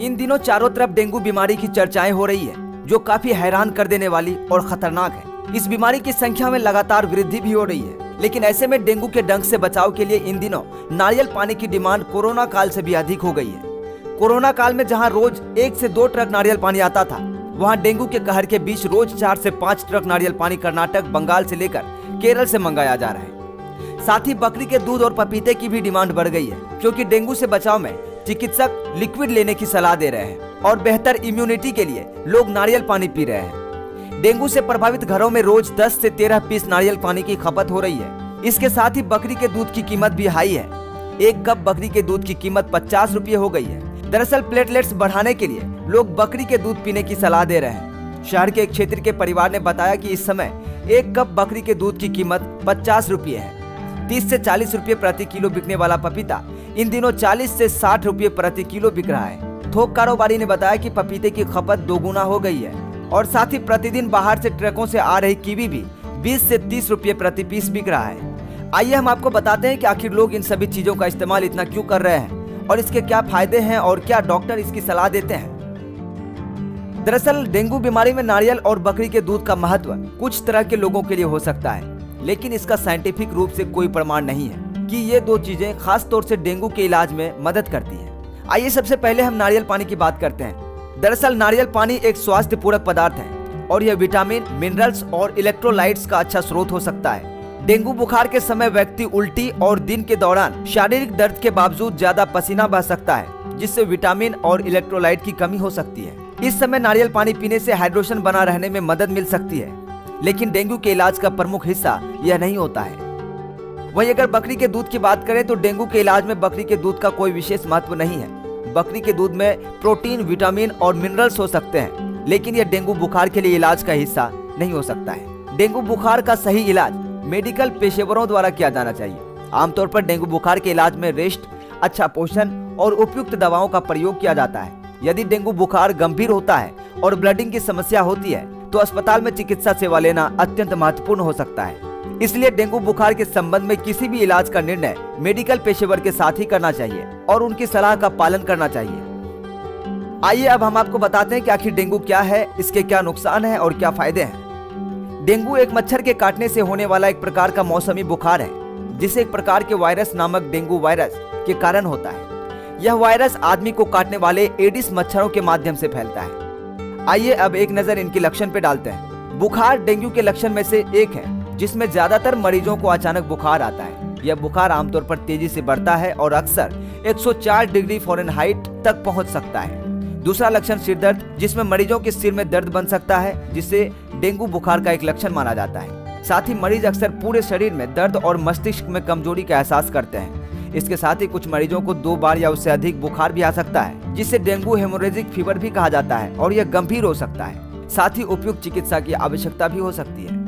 इन दिनों चारों तरफ डेंगू बीमारी की चर्चाएं हो रही है, जो काफी हैरान कर देने वाली और खतरनाक है। इस बीमारी की संख्या में लगातार वृद्धि भी हो रही है, लेकिन ऐसे में डेंगू के डंक से बचाव के लिए इन दिनों नारियल पानी की डिमांड कोरोना काल से भी अधिक हो गई है। कोरोना काल में जहां रोज 1 से 2 ट्रक नारियल पानी आता था, वहां डेंगू के कहर के बीच रोज 4 से 5 ट्रक नारियल पानी कर्नाटक, बंगाल से लेकर केरल से मंगाया जा रहा है। साथ ही बकरी के दूध और पपीते की भी डिमांड बढ़ गई है, क्योंकि डेंगू से बचाव में चिकित्सक लिक्विड लेने की सलाह दे रहे हैं और बेहतर इम्यूनिटी के लिए लोग नारियल पानी पी रहे हैं। डेंगू से प्रभावित घरों में रोज 10 से 13 पीस नारियल पानी की खपत हो रही है। इसके साथ ही बकरी के दूध की कीमत भी हाई है। 1 कप बकरी के दूध की कीमत 50 रुपये हो गई है। दरअसल प्लेटलेट्स बढ़ाने के लिए लोग बकरी के दूध पीने की सलाह दे रहे हैं। शहर के एक क्षेत्र के परिवार ने बताया कि इस समय 1 कप बकरी के दूध की कीमत 50 रुपये है। 30 से 40 रुपये प्रति किलो बिकने वाला पपीता इन दिनों 40 से 60 रुपये प्रति किलो बिक रहा है। थोक कारोबारी ने बताया कि पपीते की खपत 2 गुना हो गई है और साथ ही प्रतिदिन बाहर से ट्रकों से आ रही कीवी भी 20 से 30 रुपये प्रति पीस बिक रहा है। आइए हम आपको बताते हैं कि आखिर लोग इन सभी चीजों का इस्तेमाल इतना क्यों कर रहे हैं और इसके क्या फायदे हैं और क्या डॉक्टर इसकी सलाह देते हैं। दरअसल डेंगू बीमारी में नारियल और बकरी के दूध का महत्व कुछ तरह के लोगों के लिए हो सकता है, लेकिन इसका साइंटिफिक रूप से कोई प्रमाण नहीं है कि ये 2 चीजें खास तौर से डेंगू के इलाज में मदद करती हैं। आइए सबसे पहले हम नारियल पानी की बात करते हैं। दरअसल नारियल पानी एक स्वास्थ्य पूरक पदार्थ है और यह विटामिन, मिनरल्स और इलेक्ट्रोलाइट्स का अच्छा स्रोत हो सकता है। डेंगू बुखार के समय व्यक्ति उल्टी और दिन के दौरान शारीरिक दर्द के बावजूद ज्यादा पसीना बहा सकता है, जिससे विटामिन और इलेक्ट्रोलाइट की कमी हो सकती है। इस समय नारियल पानी पीने से हाइड्रेशन बना रहने में मदद मिल सकती है, लेकिन डेंगू के इलाज का प्रमुख हिस्सा यह नहीं होता है। वहीं अगर बकरी के दूध की बात करें तो डेंगू के इलाज में बकरी के दूध का कोई विशेष महत्व नहीं है। बकरी के दूध में प्रोटीन, विटामिन और मिनरल्स हो सकते हैं, लेकिन यह डेंगू बुखार के लिए इलाज का हिस्सा नहीं हो सकता है। डेंगू बुखार का सही इलाज मेडिकल पेशेवरों द्वारा किया जाना चाहिए। आमतौर पर डेंगू बुखार के इलाज में रेस्ट, अच्छा पोषण और उपयुक्त दवाओं का प्रयोग किया जाता है। यदि डेंगू बुखार गंभीर होता है और ब्लीडिंग की समस्या होती है तो अस्पताल में चिकित्सा सेवा लेना अत्यंत महत्वपूर्ण हो सकता है। इसलिए डेंगू बुखार के संबंध में किसी भी इलाज का निर्णय मेडिकल पेशेवर के साथ ही करना चाहिए और उनकी सलाह का पालन करना चाहिए। आइए अब हम आपको बताते हैं कि आखिर डेंगू क्या है, इसके क्या नुकसान है और क्या फायदे हैं। डेंगू एक मच्छर के काटने से होने वाला एक प्रकार का मौसमी बुखार है, जिसे एक प्रकार के वायरस नामक डेंगू वायरस के कारण होता है। यह वायरस आदमी को काटने वाले एडिस मच्छरों के माध्यम से फैलता है। आइए अब एक नजर इनके लक्षण पे डालते हैं। बुखार डेंगू के लक्षण में से एक है, जिसमें ज्यादातर मरीजों को अचानक बुखार आता है। यह बुखार आमतौर पर तेजी से बढ़ता है और अक्सर 104 डिग्री फ़ारेनहाइट तक पहुंच सकता है। दूसरा लक्षण सिर दर्द, जिसमें मरीजों के सिर में दर्द बन सकता है, जिसे डेंगू बुखार का एक लक्षण माना जाता है। साथ ही मरीज अक्सर पूरे शरीर में दर्द और मस्तिष्क में कमजोरी का एहसास करते हैं। इसके साथ ही कुछ मरीजों को 2 बार या उससे अधिक बुखार भी आ सकता है, जिसे डेंगू हेमोरेजिक फीवर भी कहा जाता है और यह गंभीर हो सकता है। साथ ही उपयुक्त चिकित्सा की आवश्यकता भी हो सकती है।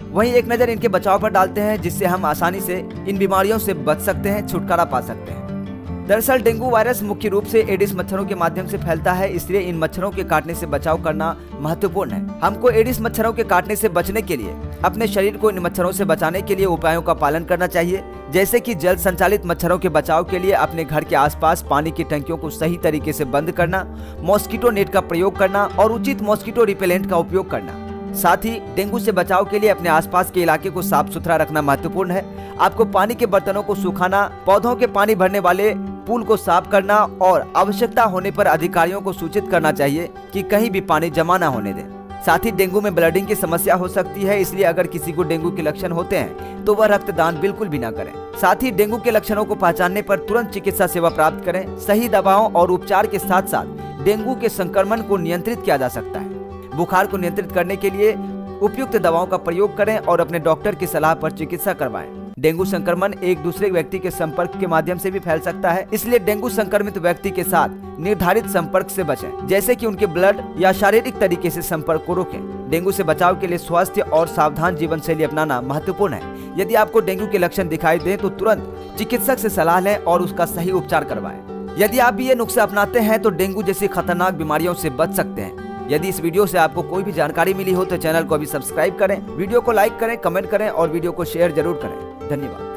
वहीं एक नजर इनके बचाव पर डालते हैं, जिससे हम आसानी से इन बीमारियों से बच सकते हैं, छुटकारा पा सकते हैं। दरअसल डेंगू वायरस मुख्य रूप से एडिस मच्छरों के माध्यम से फैलता है, इसलिए इन मच्छरों के काटने से बचाव करना महत्वपूर्ण है। हमको एडिस मच्छरों के काटने से बचने के लिए अपने शरीर को इन मच्छरों से बचाने के लिए उपायों का पालन करना चाहिए, जैसे कि जल संचालित मच्छरों के बचाव के लिए अपने घर के आसपास पानी की टंकियों को सही तरीके से बंद करना, मॉस्किटो नेट का प्रयोग करना और उचित मॉस्किटो रिपेलेंट का उपयोग करना। साथ ही डेंगू से बचाव के लिए अपने आसपास के इलाके को साफ सुथरा रखना महत्वपूर्ण है। आपको पानी के बर्तनों को सुखाना, पौधों के पानी भरने वाले पूल को साफ करना और आवश्यकता होने पर अधिकारियों को सूचित करना चाहिए कि कहीं भी पानी जमा न होने दें। साथ ही डेंगू में ब्लीडिंग की समस्या हो सकती है, इसलिए अगर किसी को डेंगू के लक्षण होते हैं तो वह रक्तदान बिल्कुल भी न करें। साथ ही डेंगू के लक्षणों को पहचानने पर तुरंत चिकित्सा सेवा प्राप्त करें। सही दवाओं और उपचार के साथ साथ डेंगू के संक्रमण को नियंत्रित किया जा सकता है। बुखार को नियंत्रित करने के लिए उपयुक्त दवाओं का प्रयोग करें और अपने डॉक्टर की सलाह पर चिकित्सा करवाएं। डेंगू संक्रमण एक दूसरे व्यक्ति के संपर्क के माध्यम से भी फैल सकता है, इसलिए डेंगू संक्रमित व्यक्ति के साथ निर्धारित संपर्क से बचें, जैसे कि उनके ब्लड या शारीरिक तरीके से संपर्क को रोकें। डेंगू से बचाव के लिए स्वस्थ और सावधान जीवन शैली अपनाना महत्वपूर्ण है। यदि आपको डेंगू के लक्षण दिखाई दें तो तुरंत चिकित्सक से सलाह लें और उसका सही उपचार करवाएं। यदि आप भी ये नुस्खे अपनाते हैं तो डेंगू जैसी खतरनाक बीमारियों से बच सकते हैं। यदि इस वीडियो से आपको कोई भी जानकारी मिली हो तो चैनल को अभी सब्सक्राइब करें, वीडियो को लाइक करें, कमेंट करें और वीडियो को शेयर जरूर करें। धन्यवाद।